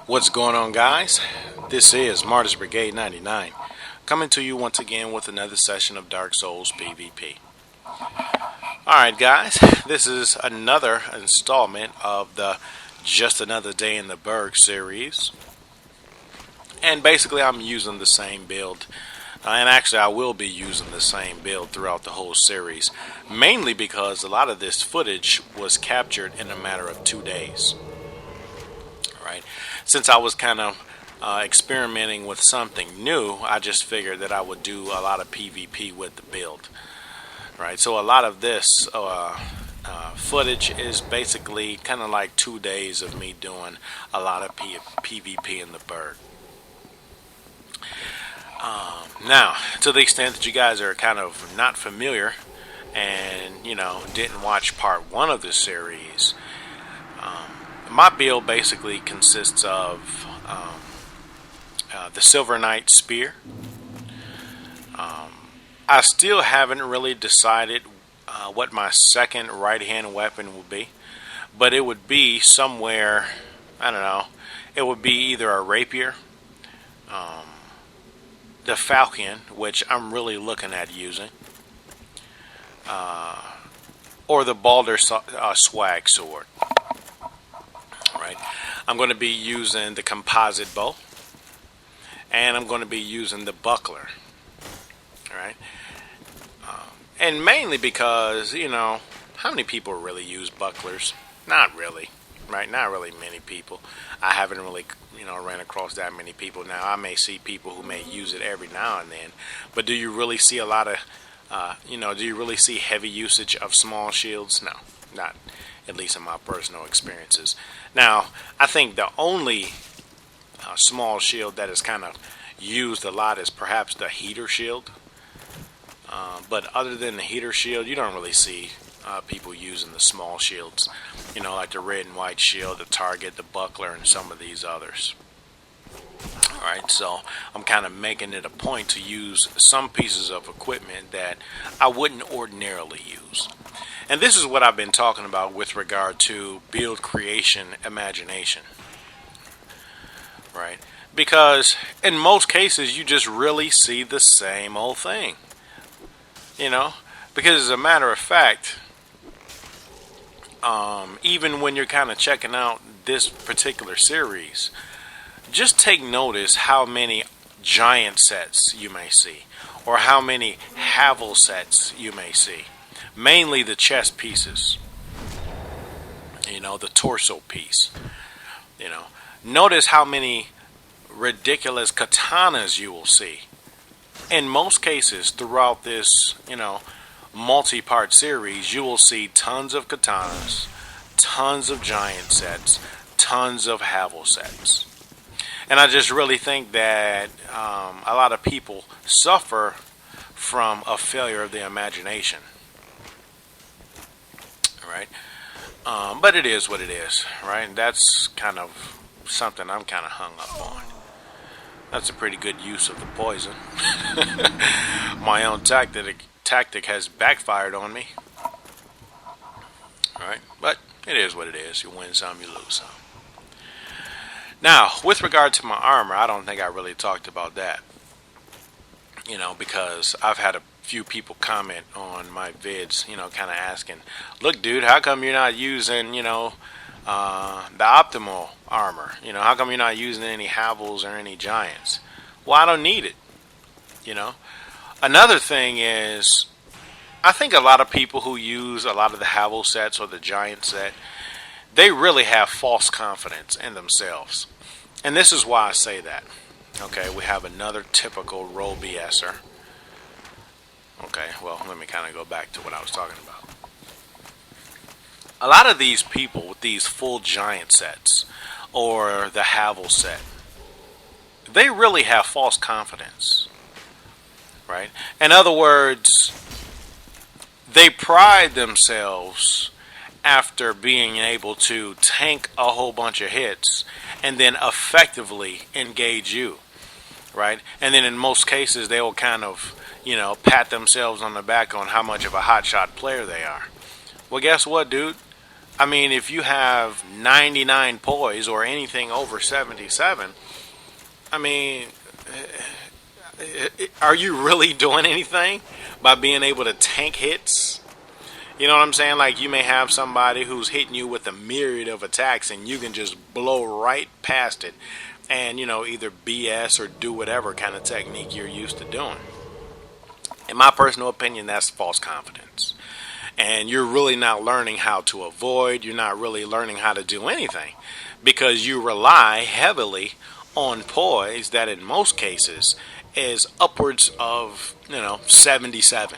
What's going on, guys? This is Martyrs Brigade 99 coming to you once again with another session of Dark Souls PvP. Alright guys, this is another installment of the Just Another Day in the Burg series. And basically I'm using the same build. And actually I will be using the same build throughout the whole series. Mainly because a lot of this footage was captured in a matter of 2 days. Right? Since I was kind of experimenting with something new, I just figured that I would do a lot of PvP with the build. Right, so a lot of this footage is basically kind of like 2 days of me doing a lot of PvP in the Burg. Now, to the extent that you guys are kind of not familiar and, didn't watch part 1 of this series, my build basically consists of the Silver Knight Spear. I still haven't really decided what my second right-hand weapon will be, but it would be somewhere, I don't know, it would be either a rapier, the falcon, which I'm really looking at using, or the Balder swag sword. Right, I'm going to be using the composite bow, and I'm going to be using the buckler. Right, and mainly because how many people really use bucklers? Not really, right? Not really many people. I haven't really ran across that many people. Now I may see people who may use it every now and then, but do you really see a lot of do you really see heavy usage of small shields? No, not at least in my personal experiences. Now, I think the only small shield that is kind of used a lot is perhaps the heater shield. But other than the heater shield, you don't really see people using the small shields. Like the red and white shield, the target, the buckler, and some of these others. Alright, so I'm kind of making it a point to use some pieces of equipment that I wouldn't ordinarily use. And this is what I've been talking about with regard to build creation imagination. Right? Because in most cases you just really see the same old thing. Because as a matter of fact, even when you're kind of checking out this particular series, just take notice how many giant sets you may see, or how many Havel sets you may see. Mainly the chest pieces, the torso piece. Notice how many ridiculous katanas you will see. In most cases throughout this, multi-part series, you will see tons of katanas, tons of giant sets, tons of Havel sets. And I just really think that a lot of people suffer from a failure of the imagination. Right? But it is what it is, right? That's kind of something I'm kind of hung up on. That's a pretty good use of the poison. My own tactic has backfired on me. Alright, but it is what it is. You win some, you lose some. Now, with regard to my armor, I don't think I really talked about that. Because I've had a few people comment on my vids, kind of asking, look dude, how come you're not using, the optimal armor? How come you're not using any Havels or any giants? Well, I don't need it. Another thing is, I think a lot of people who use a lot of the Havel sets or the giant set, they really have false confidence in themselves. And this is why I say that. Okay, we have another typical role BSer. Okay, well, let me kind of go back to what I was talking about. A lot of these people with these full giant sets or the Havel set, they really have false confidence. Right? In other words, they pride themselves after being able to tank a whole bunch of hits and then effectively engage you. Right? And then in most cases they will kind of, pat themselves on the back on how much of a hotshot player they are. Well, guess what, dude? I mean, if you have 99 poise or anything over 77, I mean, are you really doing anything by being able to tank hits? You know what I'm saying? Like, you may have somebody who's hitting you with a myriad of attacks and you can just blow right past it and, either BS or do whatever kind of technique you're used to doing. In my personal opinion, that's false confidence. And you're really not learning how to avoid. You're not really learning how to do anything because you rely heavily on poise that in most cases is upwards of, 77.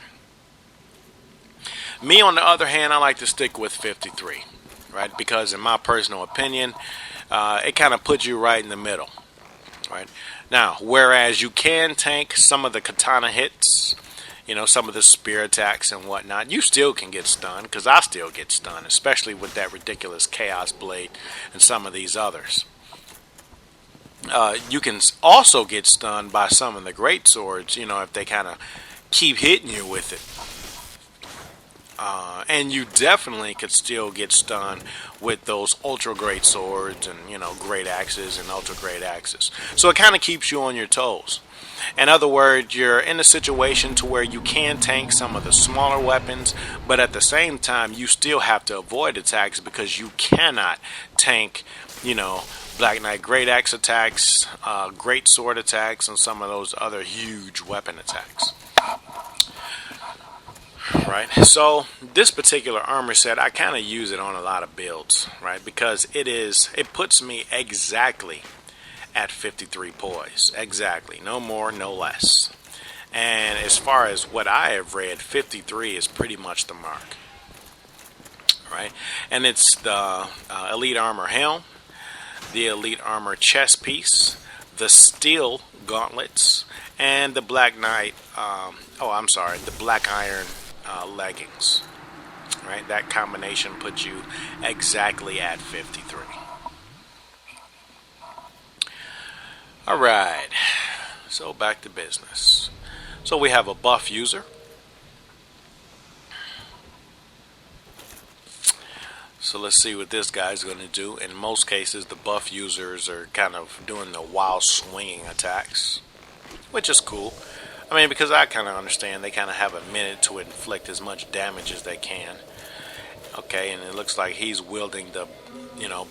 Me, on the other hand, I like to stick with 53, right? Because in my personal opinion, it kind of puts you right in the middle, right? Now, whereas you can tank some of the katana hits, some of the spear attacks and whatnot, you still can get stunned, because I still get stunned, especially with that ridiculous Chaos Blade and some of these others. You can also get stunned by some of the great swords, if they kind of keep hitting you with it. And you definitely could still get stunned with those ultra great swords and, great axes and ultra great axes. So it kind of keeps you on your toes. In other words, you're in a situation to where you can tank some of the smaller weapons, but at the same time, you still have to avoid attacks because you cannot tank, Black Knight Great Axe attacks, Great Sword attacks, and some of those other huge weapon attacks. Right, so this particular armor set, I kind of use it on a lot of builds, right? Because it puts me exactly at 53 poise, exactly, no more, no less. And as far as what I have read, 53 is pretty much the mark, right? And it's the Elite Armor Helm, the Elite Armor chest piece, the Steel Gauntlets, and the Black Knight, the Black Iron leggings, right? That combination puts you exactly at 53. All right, so back to business. So we have a buff user. So let's see what this guy's going to do. In most cases, the buff users are kind of doing the wild swinging attacks, which is cool. I mean, because I kind of understand they kind of have a minute to inflict as much damage as they can. Okay, and it looks like he's wielding the,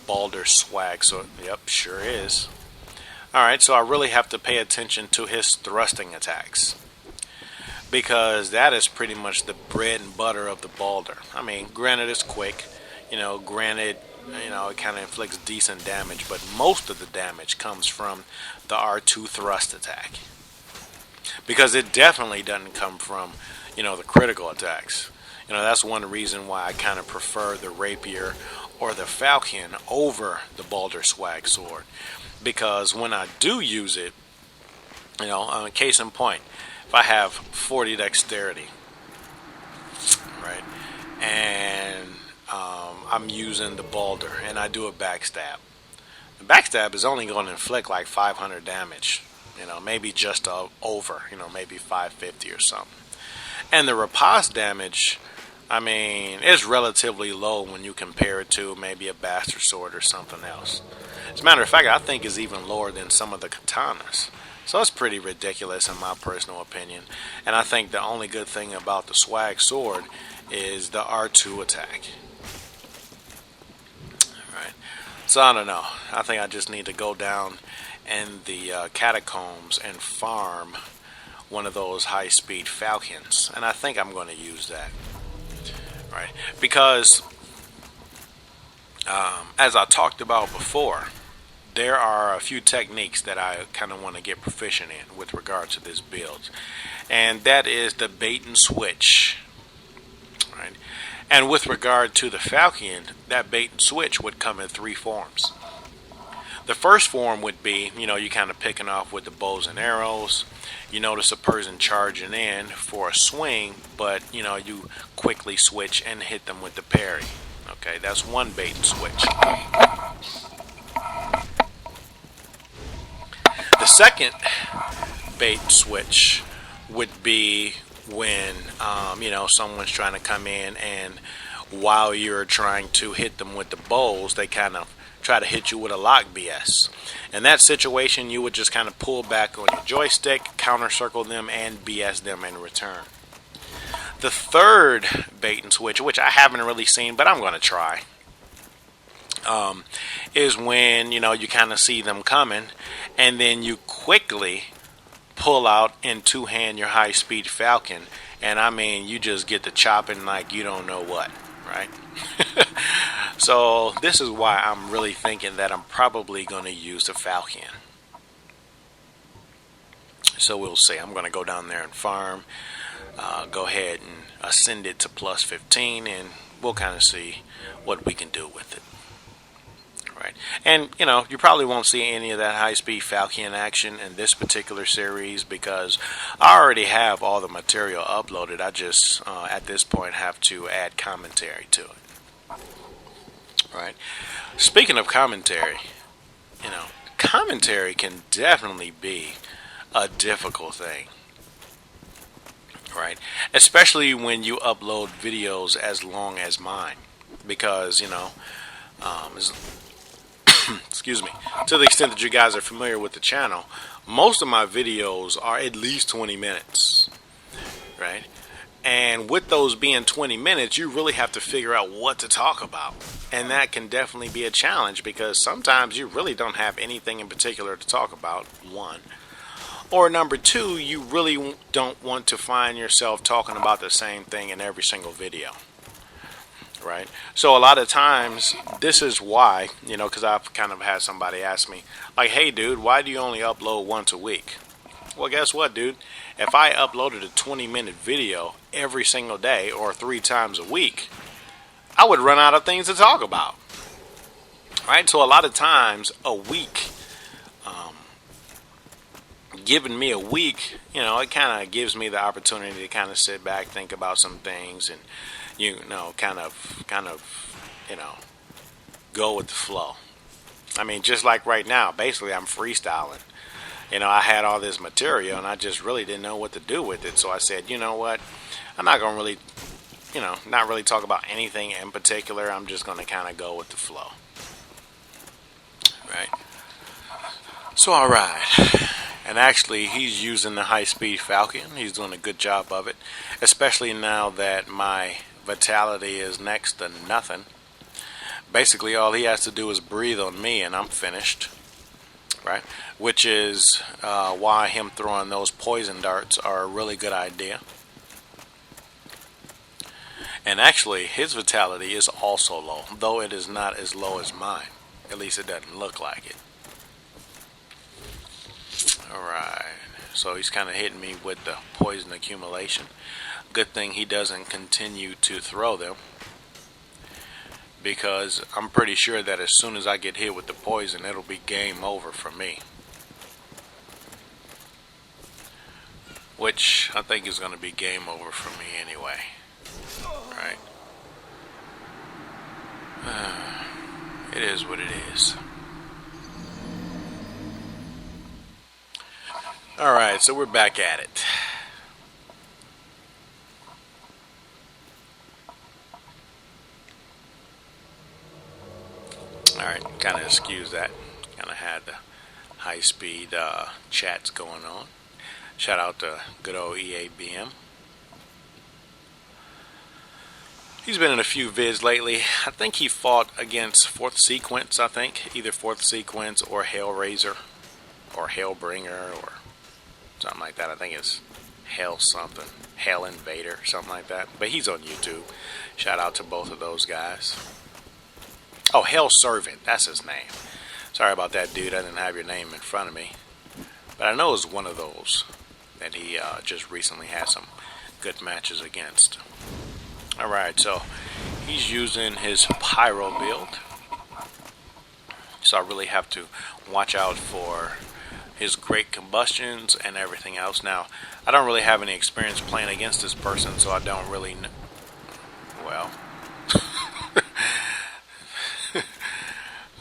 Balder swag. So, yep, sure is. Alright, so I really have to pay attention to his thrusting attacks, because that is pretty much the bread and butter of the Balder. I mean, granted it's quick, it kind of inflicts decent damage, but most of the damage comes from the R2 thrust attack. Because it definitely doesn't come from, the critical attacks. That's one reason why I kind of prefer the Rapier or the Falcon over the Balder Swag Sword. Because when I do use it, case in point, if I have 40 dexterity, right, and I'm using the Balder and I do a backstab, the backstab is only going to inflict like 500 damage. Maybe just over, maybe 550 or something. And the riposte damage, I mean, is relatively low when you compare it to maybe a Bastard Sword or something else. As a matter of fact, I think it's even lower than some of the katanas. So it's pretty ridiculous in my personal opinion. And I think the only good thing about the Swag Sword is the R2 attack. Alright, so I don't know. I think I just need to go down in the catacombs and farm one of those high-speed Falcons, and I think I'm going to use that, right? Because as I talked about before, there are a few techniques that I kind of want to get proficient in with regard to this build, and that is the bait and switch, right? And with regard to the Falcon, that bait and switch would come in three forms. The first form would be, you kind of picking off with the bows and arrows. You notice a person charging in for a swing, but, you quickly switch and hit them with the parry. Okay, that's one bait and switch. The second bait and switch would be when, someone's trying to come in and while you're trying to hit them with the bows, they kind of try to hit you with a lock BS. In that situation, you would just kind of pull back on your joystick, counter circle them, and BS them in return. The third bait and switch, which I haven't really seen, but I'm going to try, is when, you know, you kind of see them coming, and then you quickly pull out and two-hand your high-speed Falcon, and I mean, you just get to chopping like you don't know what, right? So this is why I'm really thinking that I'm probably going to use the Falcon. So we'll see. I'm going to go down there and farm, go ahead and ascend it to plus 15, and we'll kind of see what we can do with it. Right. And, you know, you probably won't see any of that high-speed Falcon action in this particular series because I already have all the material uploaded. I just, at this point, have to add commentary to it. Right. Speaking of commentary, you know, commentary can definitely be a difficult thing. Right. Especially when you upload videos as long as mine. Because, you know, excuse me, to the extent that you guys are familiar with the channel, most of my videos are at least 20 minutes, right? And with those being 20 minutes, you really have to figure out what to talk about. And that can definitely be a challenge because sometimes you really don't have anything in particular to talk about, one. Or number two, you really don't want to find yourself talking about the same thing in every single video. Right. So a lot of times, this is why, you know, because I've kind of had somebody ask me, like, hey, dude, why do you only upload once a week? Well, guess what, dude? If I uploaded a 20-minute video every single day or 3 times a week, I would run out of things to talk about. Right. So a lot of times, a week, giving me a week, you know, it kind of gives me the opportunity to kind of sit back, think about some things, and you know, kind of, you know, go with the flow. I mean, just like right now, basically I'm freestyling. You know, I had all this material and I just really didn't know what to do with it. So I said, you know what, I'm not going to really, you know, not really talk about anything in particular. I'm just going to kind of go with the flow. Right. So, all right. And actually, he's using the high-speed Falcon. He's doing a good job of it, especially now that my vitality is next to nothing. Basically, all he has to do is breathe on me, and I'm finished. Right? Which is why him throwing those poison darts are a really good idea. And actually, his vitality is also low, though it is not as low as mine. At least it doesn't look like it. Alright, so he's kind of hitting me with the poison accumulation. Good thing he doesn't continue to throw them, because I'm pretty sure that as soon as I get hit with the poison, it'll be game over for me. Which I think is going to be game over for me anyway. Right? It is what it is. Alright, so we're back at it. Alright, kind of excuse that. Kind of had the high-speed chats going on. Shout out to good old EABM. He's been in a few vids lately. I think he fought against 4th Sequence, I think. Either 4th Sequence or Hellraiser. Or Hellbringer or something like that. I think it's Hell something. Hell Invader, something like that. But he's on YouTube. Shout out to both of those guys. Oh, Hell Servant. That's his name. Sorry about that, dude. I didn't have your name in front of me. But I know it's one of those that he just recently had some good matches against. Alright, so he's using his Pyro build. So I really have to watch out for his great combustions and everything else. Now, I don't really have any experience playing against this person, so I don't really know. Well.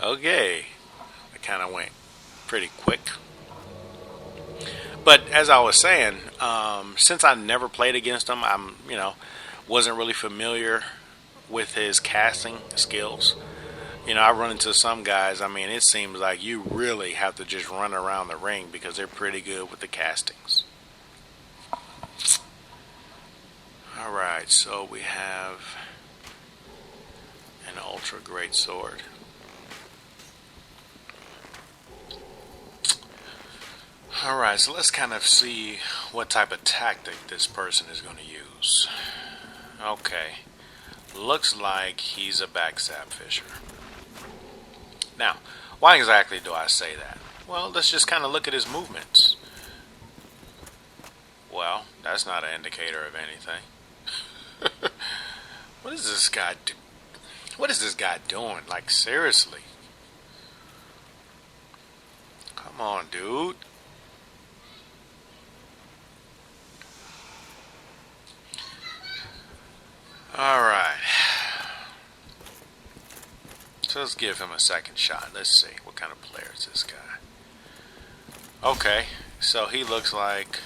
Okay. It kind of went pretty quick. But as I was saying, since I never played against him, wasn't really familiar with his casting skills. You know, I run into some guys, I mean, it seems like you really have to just run around the ring because they're pretty good with the castings. Alright, so we have an ultra great sword. Alright, so let's kind of see what type of tactic this person is going to use. Okay, looks like he's a backstab fisher. Now, why exactly do I say that? Well, let's just kind of look at his movements. Well, that's not an indicator of anything. What is this guy do? What is this guy doing? Like, seriously? Come on, dude. Alright. So let's give him a second shot. Let's see. What kind of player is this guy? Okay. So he looks like...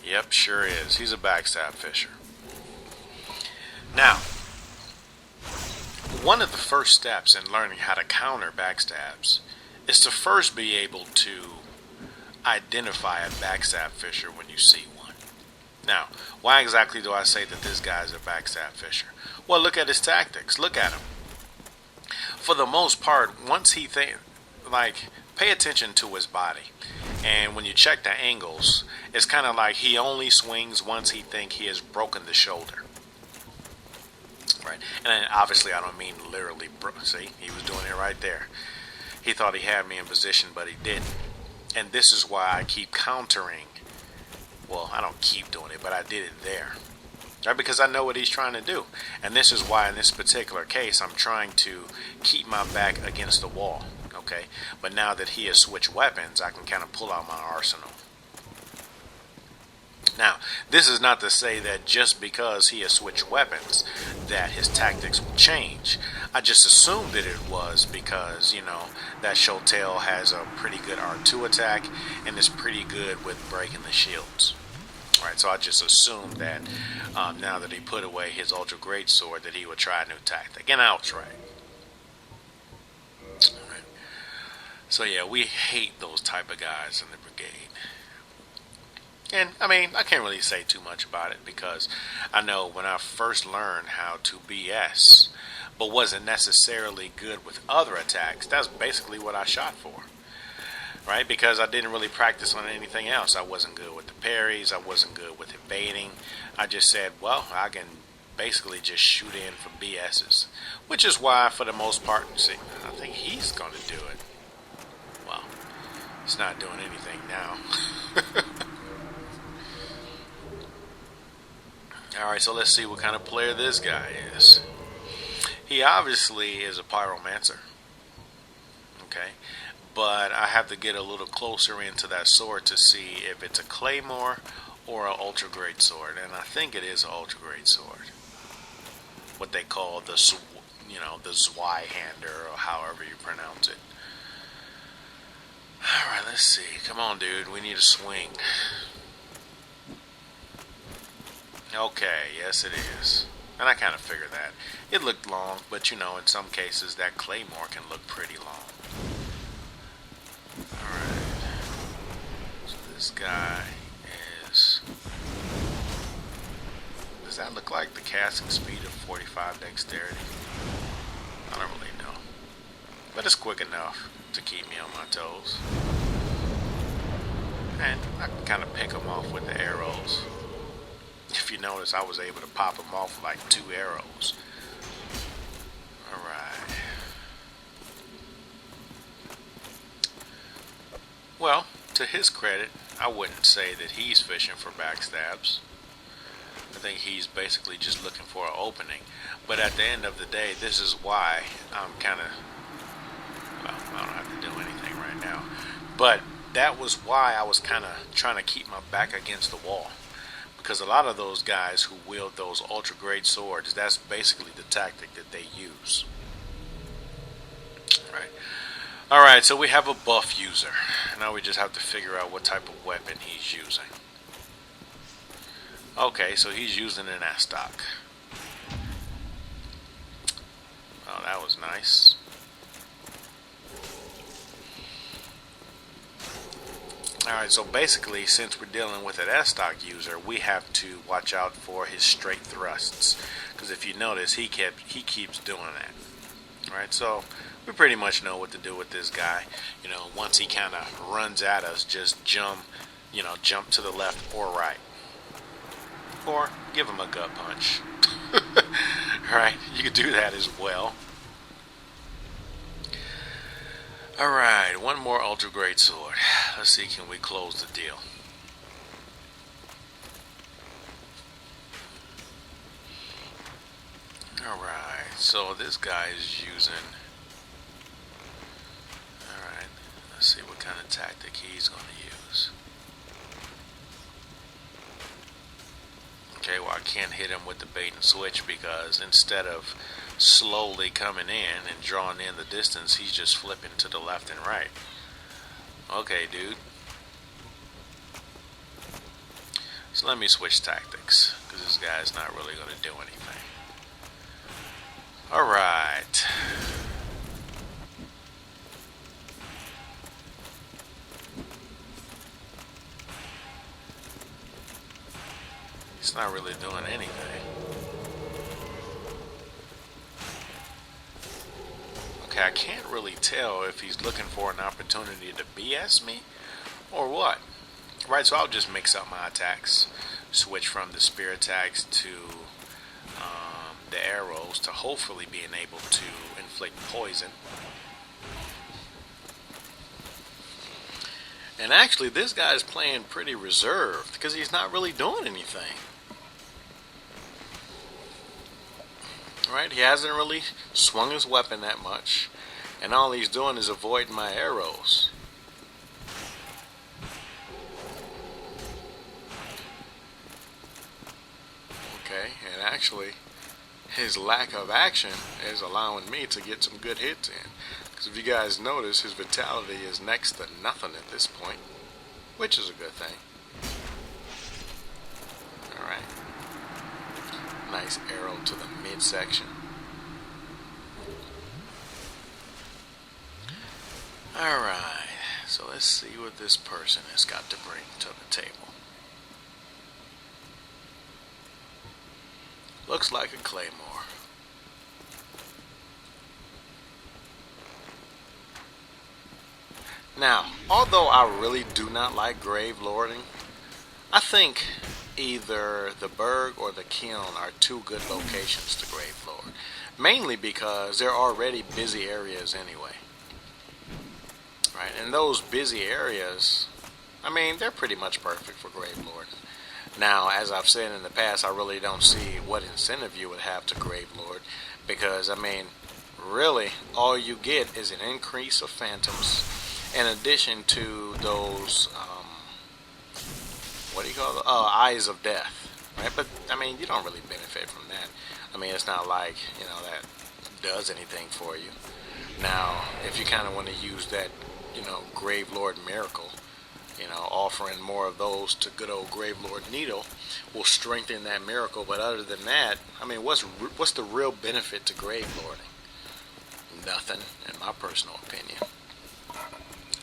Yep, sure is. He's a backstab fisher. Now, one of the first steps in learning how to counter backstabs is to first be able to identify a backstab fisher when you see one. Now, why exactly do I say that this guy is a backstab fisher? Well, look at his tactics. Look at him. For the most part, once he pay attention to his body. And when you check the angles, it's kind of like he only swings once he thinks he has broken the shoulder. Right? And then obviously I don't mean literally, see, he was doing it right there. He thought he had me in position, but he didn't. And this is why I keep countering. Well, I don't keep doing it, but I did it there. Right? Because I know what he's trying to do. And this is why in this particular case, I'm trying to keep my back against the wall. Okay? But now that he has switched weapons, I can kind of pull out my arsenal. Now, this is not to say that just because he has switched weapons that his tactics will change. I just assumed that it was because, you know, that Shotel has a pretty good R2 attack and is pretty good with breaking the shields. Right, so I just assumed that now that he put away his ultra great sword that he would try a new tactic. And I was right. Alright. So yeah, we hate those type of guys in the brigade. And, I mean, I can't really say too much about it because I know when I first learned how to BS, but wasn't necessarily good with other attacks, that's basically what I shot for. Right? Because I didn't really practice on anything else. I wasn't good with the parries. I wasn't good with evading. I just said, well, I can basically just shoot in for BS's. Which is why, for the most part, see, I think he's going to do it. Well, he's not doing anything now. Alright, so let's see what kind of player this guy is. He obviously is a pyromancer. Okay. But I have to get a little closer into that sword to see if it's a claymore or an ultra great sword. And I think it is an ultra great sword. What they call the Zweihander, or however you pronounce it. Alright, let's see. Come on, dude. We need a swing. Okay, yes it is. And I kind of figured that. It looked long, but you know, in some cases that claymore can look pretty long. Alright. So this guy is... Does that look like the casting speed of 45 dexterity? I don't really know. But it's quick enough to keep me on my toes. And I can kind of pick them off with the arrows. If you notice, I was able to pop them off with like 2 arrows. Alright. Well, to his credit, I wouldn't say that he's fishing for backstabs. I think he's basically just looking for an opening. But at the end of the day, this is why I'm kind of... Well, I don't have to do anything right now. But that was why I was kind of trying to keep my back against the wall. Because a lot of those guys who wield those ultra great swords, that's basically the tactic that they use. Right. Alright, so we have a buff user. Now we just have to figure out what type of weapon he's using. Okay, so he's using an Astok. Oh, that was nice. Alright, so basically, since we're dealing with an S-stock user, we have to watch out for his straight thrusts. Because if you notice, he keeps doing that. Alright, so we pretty much know what to do with this guy. You know, once he kind of runs at us, just jump to the left or right. Or give him a gut punch. Alright, you could do that as well. Alright, one more ultra great sword. Let's see, can we close the deal? Alright, so this guy is using... Alright, let's see what kind of tactic he's going to use. Okay, well I can't hit him with the bait and switch because instead of slowly coming in and drawing in the distance, he's just flipping to the left and right. Okay, dude. So let me switch tactics because this guy's not really going to do anything. Alright. He's not really doing anything. Okay, I can't really tell if he's looking for an opportunity to BS me or what. Right, so I'll just mix up my attacks. Switch from the spear attacks to the arrows to hopefully being able to inflict poison. And actually, this guy's playing pretty reserved because he's not really doing anything. Right, he hasn't really swung his weapon that much, and all he's doing is avoiding my arrows. Okay, and actually his lack of action is allowing me to get some good hits in, because if you guys notice, his vitality is next to nothing at this point, which is a good thing. Alright. Nice arrow to the midsection. Alright, so let's see what this person has got to bring to the table. Looks like a claymore. Now, although I really do not like grave lording, I think either the Burg or the kiln are two good locations to grave lord. Mainly because they're already busy areas anyway. Right, and those busy areas, I mean, they're pretty much perfect for grave lording. Now, as I've said in the past, I really don't see what incentive you would have to grave lord, because, I mean, really, all you get is an increase of phantoms, in addition to those, what do you call it? Eyes of death, right? But, I mean, you don't really benefit from that. I mean, it's not like, you know, that does anything for you. Now, if you kind of want to use that, you know, grave lord miracle, you know, offering more of those to good old grave lord Needle will strengthen that miracle. But other than that, I mean, what's the real benefit to grave lording? Nothing, in my personal opinion.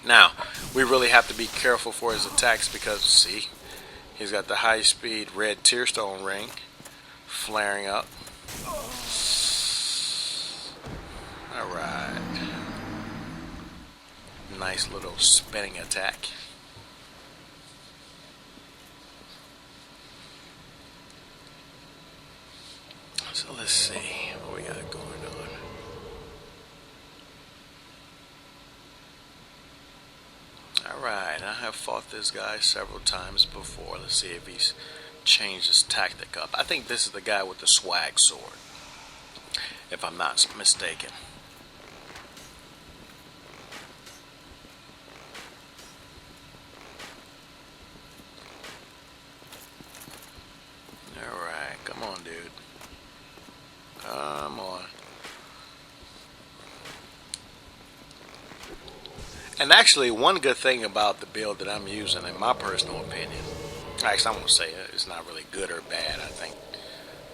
Now, we really have to be careful for his attacks because, see, he's got the high speed red tearstone ring flaring up. Alright. Nice little spinning attack. So let's see what we got going on. Alright, I have fought this guy several times before. Let's see if he's changed his tactic up. I think this is the guy with the swag sword, if I'm not mistaken. Alright, come on, dude. Come on. And actually, one good thing about the build that I'm using, in my personal opinion, actually, I'm going to say it's not really good or bad. I think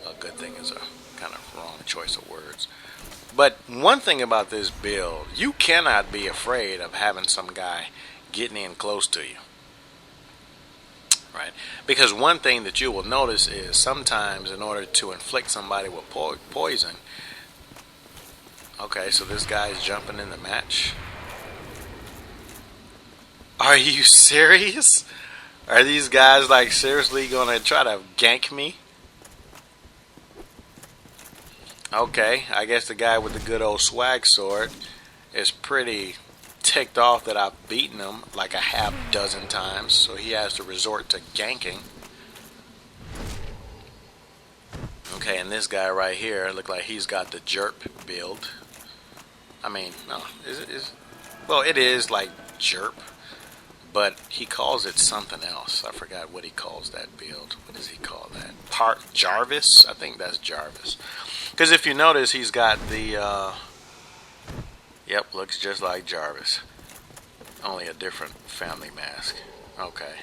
a good thing is a kind of wrong choice of words. But one thing about this build, you cannot be afraid of having some guy getting in close to you. Right? Because one thing that you will notice is sometimes in order to inflict somebody with poison. Okay, so this guy is jumping in the match. Are you serious? Are these guys like seriously gonna try to gank me? Okay, I guess the guy with the good old swag sword is pretty ticked off that I've beaten him like a half dozen times, so he has to resort to ganking. Okay, and this guy right here look like he's got the jerp build. I mean, no, well, it is like jerp, but he calls it something else. I forgot what he calls that build. What does he call that? Jarvis? I think that's Jarvis. Because if you notice, he's got the yep, looks just like Jarvis. Only a different family mask. Okay.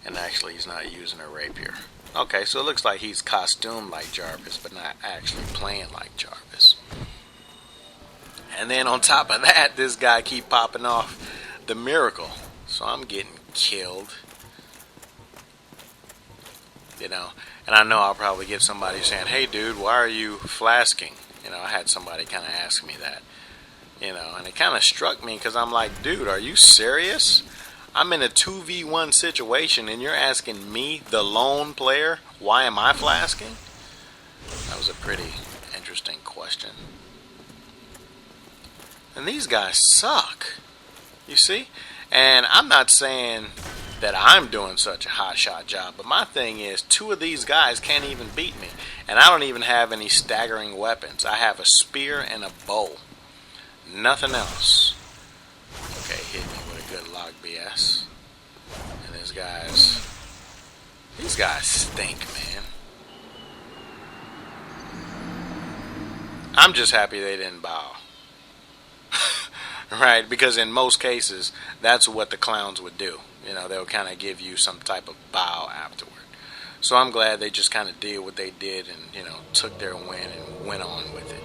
And actually he's not using a rapier. Okay, so it looks like he's costumed like Jarvis, but not actually playing like Jarvis. And then on top of that, this guy keep popping off the miracle. So I'm getting killed. You know, and I know I'll probably get somebody saying, hey dude, why are you flasking? You know, I had somebody kind of ask me that. You know, and it kind of struck me because I'm like, dude, are you serious? I'm in a 2v1 situation and you're asking me, the lone player, why am I flasking? That was a pretty interesting question. And these guys suck. You see? And I'm not saying that I'm doing such a hotshot job, but my thing is, two of these guys can't even beat me. And I don't even have any staggering weapons. I have a spear and a bow. Nothing else. Okay, hit me with a good log BS. And these guys stink, man. I'm just happy they didn't bow. Right, because in most cases, that's what the clowns would do. You know, they'll kind of give you some type of bow afterward. So I'm glad they just kind of did what they did and, you know, took their win and went on with it.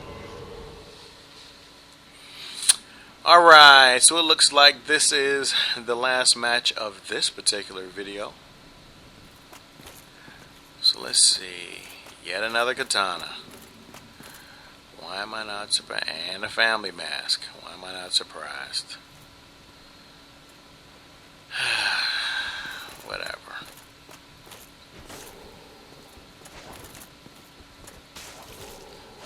Alright, so it looks like this is the last match of this particular video. So let's see. Yet another katana. Why am I not surprised? And a family mask. Why am I not surprised? Whatever.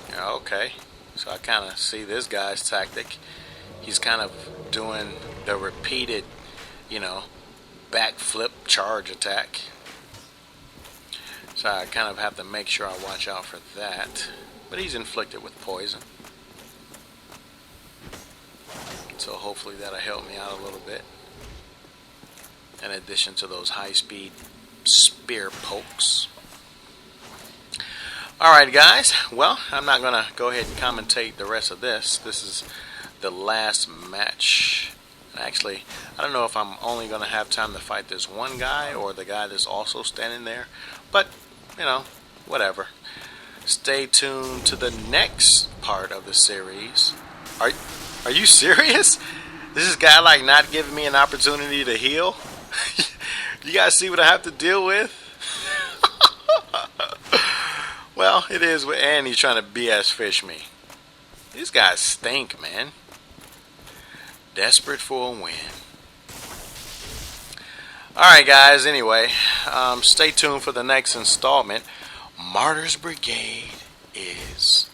Yeah, okay. So I kind of see this guy's tactic. He's kind of doing the repeated, you know, backflip charge attack. So I kind of have to make sure I watch out for that. But he's inflicted with poison. So hopefully that'll help me out a little bit. In addition to those high-speed spear pokes. Alright guys, well, I'm not going to go ahead and commentate the rest of this. This is the last match. And actually, I don't know if I'm only going to have time to fight this one guy or the guy that's also standing there. But, you know, whatever. Stay tuned to the next part of the series. Are you serious? This is guy like not giving me an opportunity to heal? You guys see what I have to deal with? Well, it is, and he's trying to BS fish me. These guys stink, man. Desperate for a win. Alright guys, anyway, stay tuned for the next installment. Martyrs Brigade is